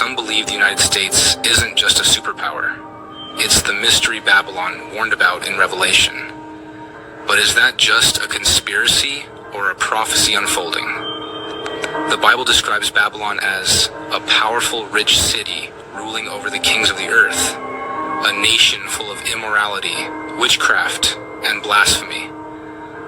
some believe the United States isn't just a superpower. It's the mystery Babylon warned about in Revelation. But is that just a conspiracy or a prophecy unfolding? The Bible describes Babylon as a powerful, rich city ruling over the kings of the earth, a nation full of immorality, witchcraft, and blasphemy,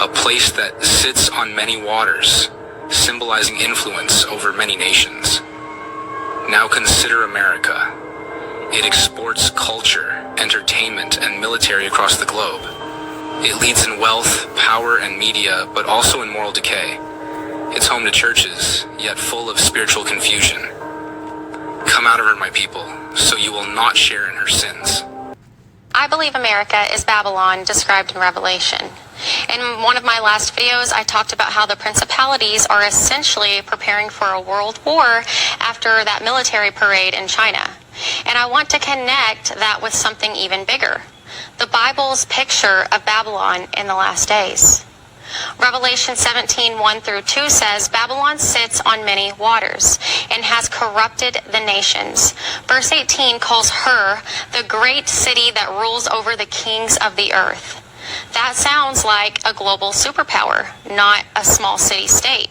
a place that sits on many waters, symbolizing influence over many nations. Now consider America. It exports culture, entertainment, and military across the globe. It leads in wealth, power, and media, but also in moral decay. It's home to churches, yet full of spiritual confusion. Come out of her, my people, so you will not share in her sins. I believe America is Babylon described in Revelation. In one of my last videos, I talked about how the principalities are essentially preparing for a world war after that military parade in China. And I want to connect that with something even bigger: the Bible's picture of Babylon in the last days. Revelation 17:1-2 says, Babylon sits on many waters and has corrupted the nations. Verse 18 calls her the great city that rules over the kings of the earth. That sounds like a global superpower, not a small city-state.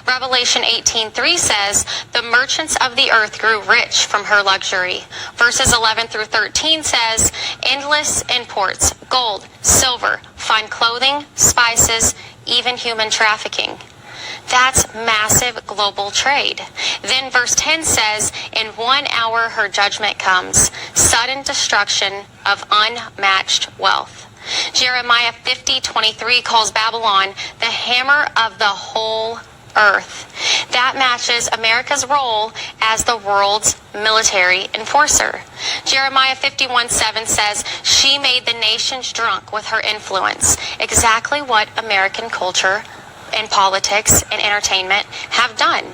Revelation 18:3 says, the merchants of the earth grew rich from her luxury. Verses 11-13 says, endless imports, gold, silver, fine clothing, spices, even human trafficking. That's massive global trade. Then verse 10 says, in 1 hour her judgment comes, sudden destruction of unmatched wealth. Jeremiah 50:23 calls Babylon the hammer of the whole earth. That matches America's role as the world's military enforcer. Jeremiah 51:7 says, she made the nations drunk with her influence. Exactly what American culture and politics and entertainment have done.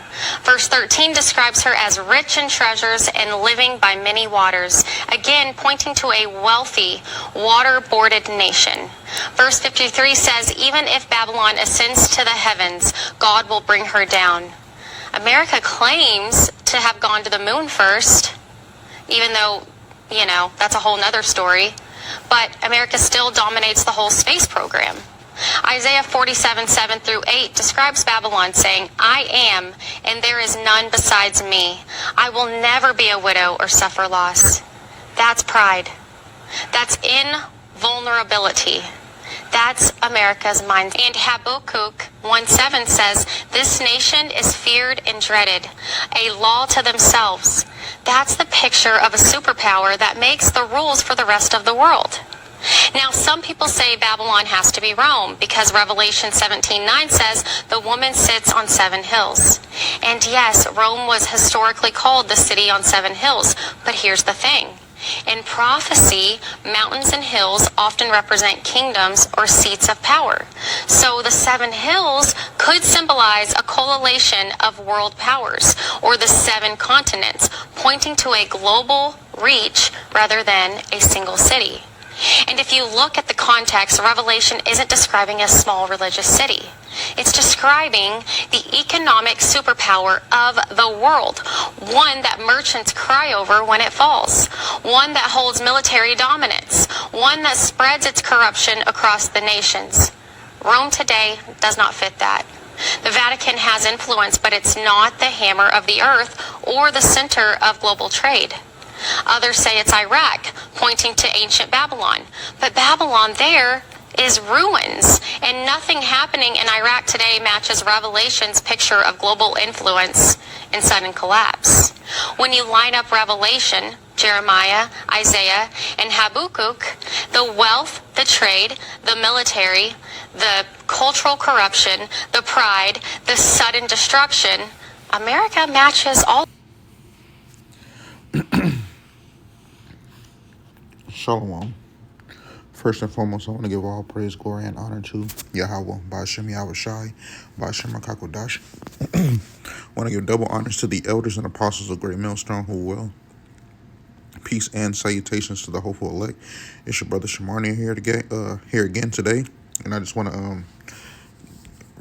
Verse 13 describes her as rich in treasures and living by many waters, again pointing to a wealthy, water-boarded nation. Verse 53 says, even if Babylon ascends to the heavens, God will bring her down. America claims to have gone to the moon first, even though, that's a whole nother story. But America still dominates the whole space program. Isaiah 47:7-8 describes Babylon saying, I am, and there is none besides me. I will never be a widow or suffer loss. That's pride. That's invulnerability. That's America's mind. And Habakkuk 1:7 says, this nation is feared and dreaded, a law to themselves. That's the picture of a superpower that makes the rules for the rest of the world. Now, some people say Babylon has to be Rome because Revelation 17:9 says the woman sits on 7 hills. And yes, Rome was historically called the city on 7 hills. But here's the thing. In prophecy, mountains and hills often represent kingdoms or seats of power. So the 7 hills could symbolize a coalition of world powers or the 7 continents, pointing to a global reach rather than a single city. And if you look at the context, Revelation isn't describing a small religious city. It's describing the economic superpower of the world, one that merchants cry over when it falls, one that holds military dominance, one that spreads its corruption across the nations. Rome today does not fit that. The Vatican has influence, but it's not the hammer of the earth or the center of global trade. Others say it's Iraq, pointing to ancient Babylon. But Babylon there is ruins, and nothing happening in Iraq today matches Revelation's picture of global influence and sudden collapse. When you line up Revelation, Jeremiah, Isaiah, and Habakkuk, the wealth, the trade, the military, the cultural corruption, the pride, the sudden destruction, America matches all. Shalom. First and foremost, I want to give all praise, glory, and honor to Yahweh, Ba'ashem Yahushai, Ba'ashem HaKakodash. I want to give double honors to the elders and apostles of Great Millstone who will. Peace and salutations to the hopeful elect. It's your brother Shamarnia here again today, and I just want to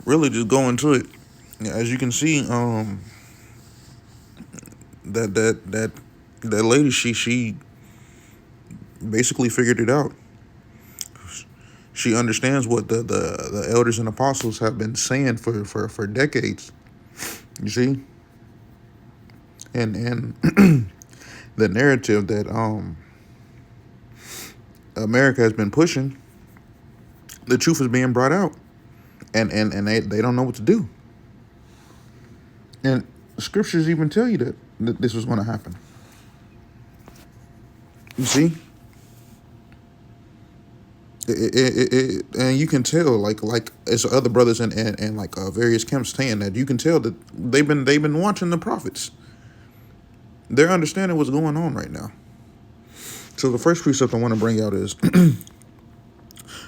really just go into it. As you can see, that lady, she basically figured it out. She understands what the elders and apostles have been saying for decades. You see, and the narrative that America has been pushing, the truth is being brought out, and they don't know what to do. And scriptures even tell you that this was going to happen. You see, and you can tell, like as other brothers and like various camps saying that, you can tell that they've been watching the prophets. They're understanding what's going on right now. So the first precept I want to bring out is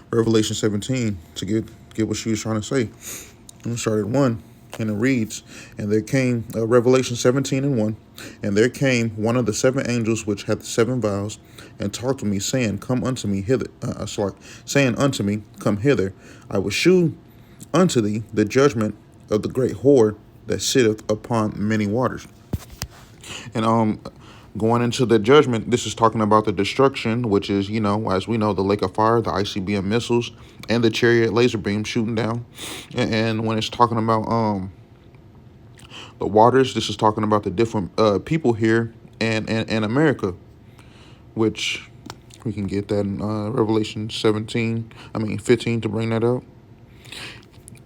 Revelation 17 to get what she was trying to say. I'm going to start at 1, and it reads, and there came, Revelation 17 and 1, and there came one of the 7 angels which had the 7 vials, and talked to me, saying, come unto me hither, saying unto me, come hither, I will shew unto thee the judgment of the great whore that sitteth upon many waters. And going into the judgment, this is talking about the destruction, which is, as we know, the lake of fire, the ICBM missiles, and the chariot laser beam shooting down. And when it's talking about the waters, this is talking about the different people here and America, which we can get that in Revelation 15 to bring that out.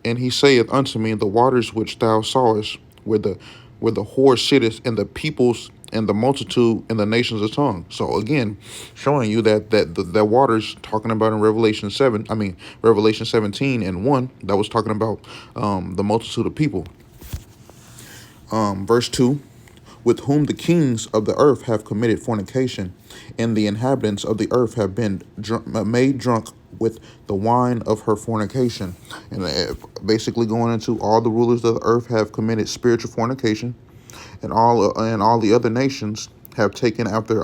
And he saith unto me, the waters which thou sawest, where the whore sitteth, and the peoples and the multitude and the nations of tongue. So again, showing you that the waters talking about in Revelation 17 and 1, that was talking about the multitude of people. Verse 2, with whom the kings of the earth have committed fornication, and the inhabitants of the earth have been made drunk with the wine of her fornication. And basically going into all the rulers of the earth have committed spiritual fornication, and all the other nations have taken after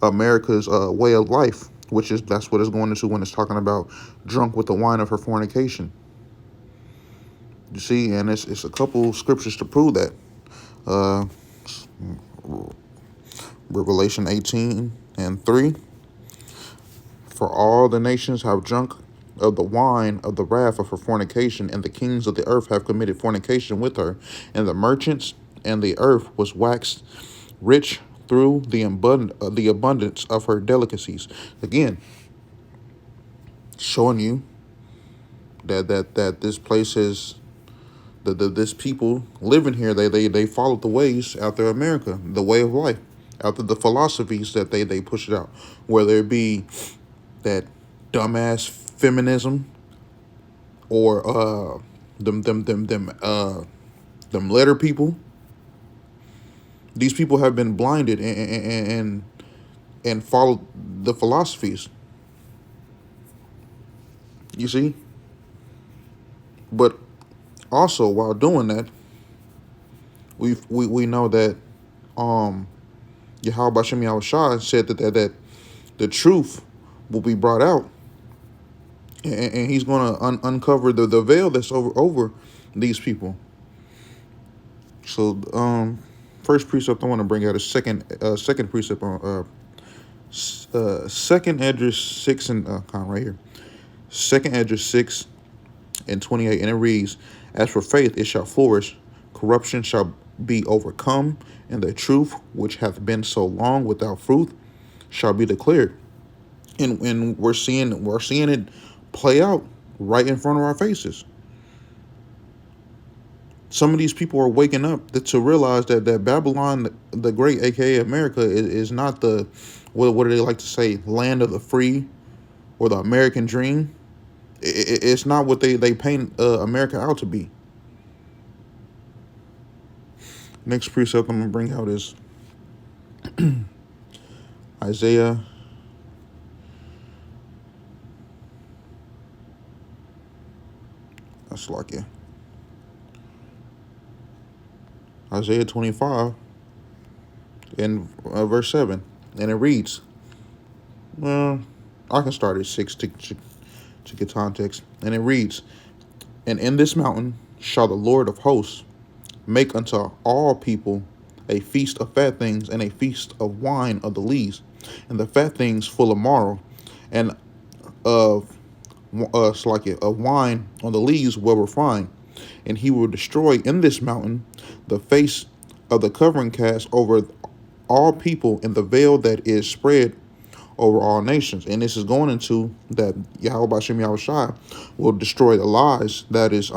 America's way of life, that's what it's going into when it's talking about drunk with the wine of her fornication. You see, and it's a couple scriptures to prove that. Revelation 18 and 3. For all the nations have drunk of the wine of the wrath of her fornication, and the kings of the earth have committed fornication with her, and the merchants and the earth was waxed rich through the abundance of her delicacies. Again, showing you that this place is this people living here, they followed the ways after America, the way of life, after the philosophies that they push it out, whether it be that dumbass feminism or them letter people. These people have been blinded and followed the philosophies. You see? But also, while doing that, we know that Yahweh Bashem Yahushua said that the truth will be brought out, and he's going to uncover the veil that's over these people. So first precept I want to bring out is second precept on second Esdras 6 and right here, second Esdras 6 and 28, and it reads, as for faith, it shall flourish, corruption shall be overcome, and the truth which hath been so long without fruit shall be declared. And we're seeing it play out right in front of our faces. Some of these people are waking up to realize that Babylon the Great, aka America, is not the, what do they like to say, land of the free or the American dream. It's not what they paint America out to be. Next precept I'm going to bring out is Isaiah Isaiah 25 and verse 7, and it reads, I can start at 6 to get context, and it reads, and in this mountain shall the Lord of hosts make unto all people a feast of fat things, and a feast of wine of the lees, and the fat things full of marrow, and of of wine on the lees well refined. And he will destroy in this mountain the face of the covering cast over all people, in the veil that is spread over all nations. And this is going into that Yahweh Bashem Yahushai will destroy the lies that is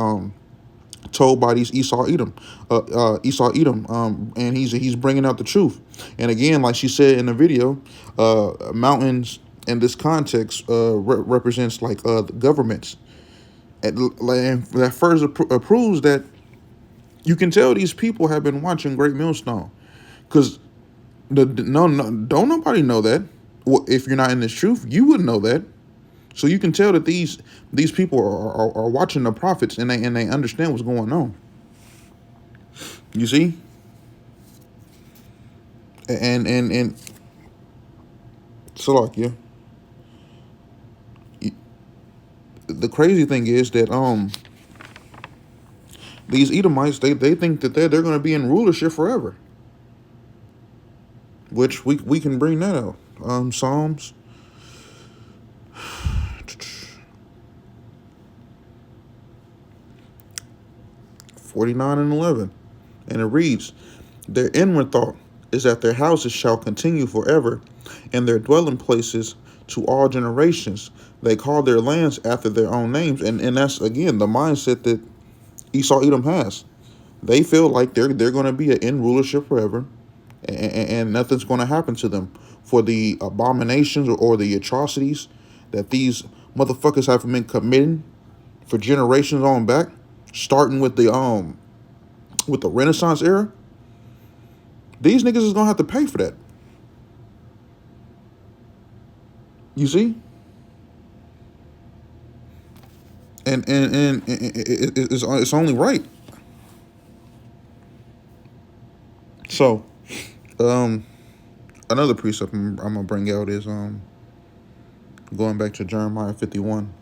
told by these Esau Edom, and he's bringing out the truth. And again, like she said in the video, mountains in this context represents like the governments, and that further proves that you can tell these people have been watching Great Millstone, because no, don't nobody know that. Well, if you're not in this truth, you wouldn't know that. So you can tell that these people are watching the prophets, and they understand what's going on. You see? And so like, yeah. The crazy thing is that these Edomites, they think that they're going to be in rulership forever, which we can bring that out. Psalms 49:11, and it reads, "Their inward thought is that their houses shall continue forever, and their dwelling places to all generations. They call their lands after their own names." And that's, again, the mindset that Esau Edom has. They feel like they're going to be in rulership forever, and nothing's going to happen to them for the abominations or the atrocities that these motherfuckers have been committing for generations on back, starting with the Renaissance era. These niggas is gonna have to pay for that. You see? And it's only right. So, another precept I'm gonna bring out is going back to Jeremiah 51.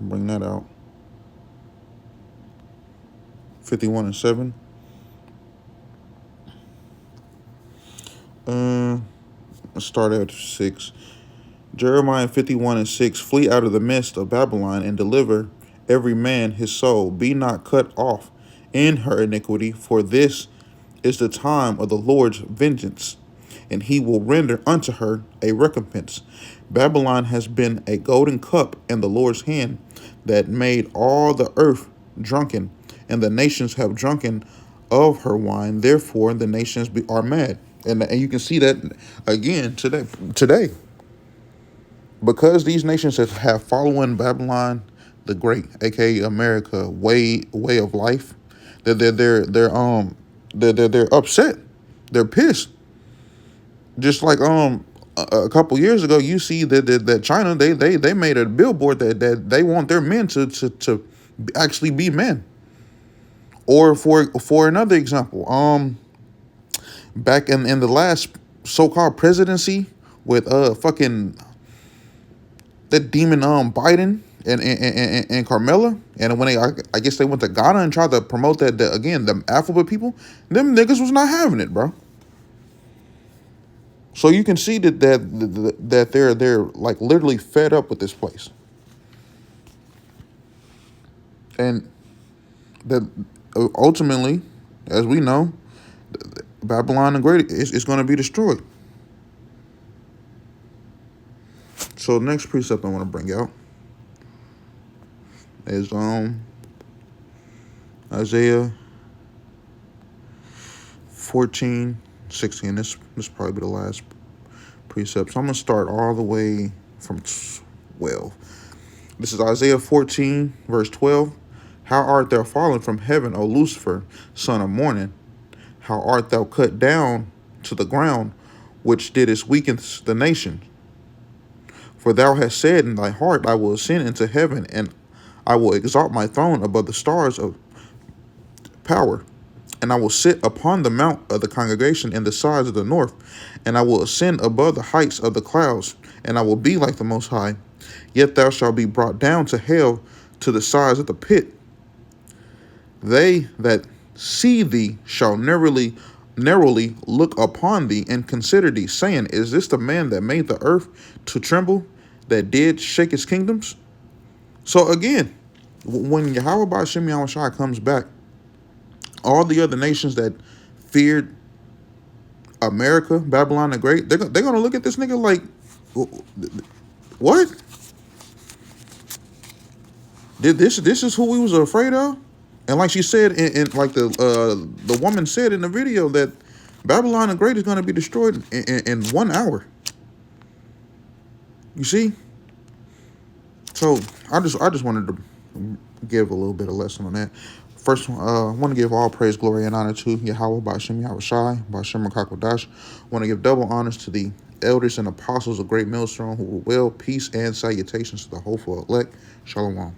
Bring that out. 51:7. Let's start at 6. Jeremiah 51:6. Flee out of the midst of Babylon, and deliver every man his soul. Be not cut off in her iniquity, for this is the time of the Lord's vengeance, and he will render unto her a recompense. Babylon has been a golden cup in the Lord's hand, that made all the earth drunken, and the nations have drunken of her wine. Therefore the nations are mad. And you can see that again today. Because these nations have following Babylon the Great, aka America, way of life, they're upset. They're pissed. Just like a couple years ago, you see that China, they made a billboard that they want their men to actually be men. Or for another example, back in the last so-called presidency with fucking that demon Biden and Carmela, and when I guess they went to Ghana and tried to promote that again, the alphabet people, them niggas was not having it, bro. So you can see that they're like literally fed up with this place, and that ultimately, as we know, Babylon the Great is going to be destroyed. So the next precept I want to bring out is Isaiah 14:16. This probably be the last precept. So I'm gonna start all the way from 12. This is Isaiah 14, verse 12. How art thou fallen from heaven, O Lucifer, son of morning? How art thou cut down to the ground, which didst weaken the nation? For thou hast said in thy heart, I will ascend into heaven, and I will exalt my throne above the stars of power. And I will sit upon the mount of the congregation in the sides of the north, and I will ascend above the heights of the clouds, and I will be like the Most High. Yet thou shalt be brought down to hell, to the sides of the pit. They that see thee shall narrowly look upon thee and consider thee, saying, is this the man that made the earth to tremble, that did shake its kingdoms? So again, when Yahweh Ba'ashem Yahushua comes back, all the other nations that feared America, Babylon the Great, they're going to look at this nigga like, what? This is who we was afraid of? And like she said, in like the woman said in the video, that Babylon the Great is going to be destroyed in 1 hour. You see? So I just wanted to give a little bit of lesson on that. First, I want to give all praise, glory, and honor to Yahweh Ba'ashem Yahushai, Ba'ashem Kakodash. I want to give double honors to the elders and apostles of Great Millstone who will will peace and salutations to the hopeful elect. Shalom.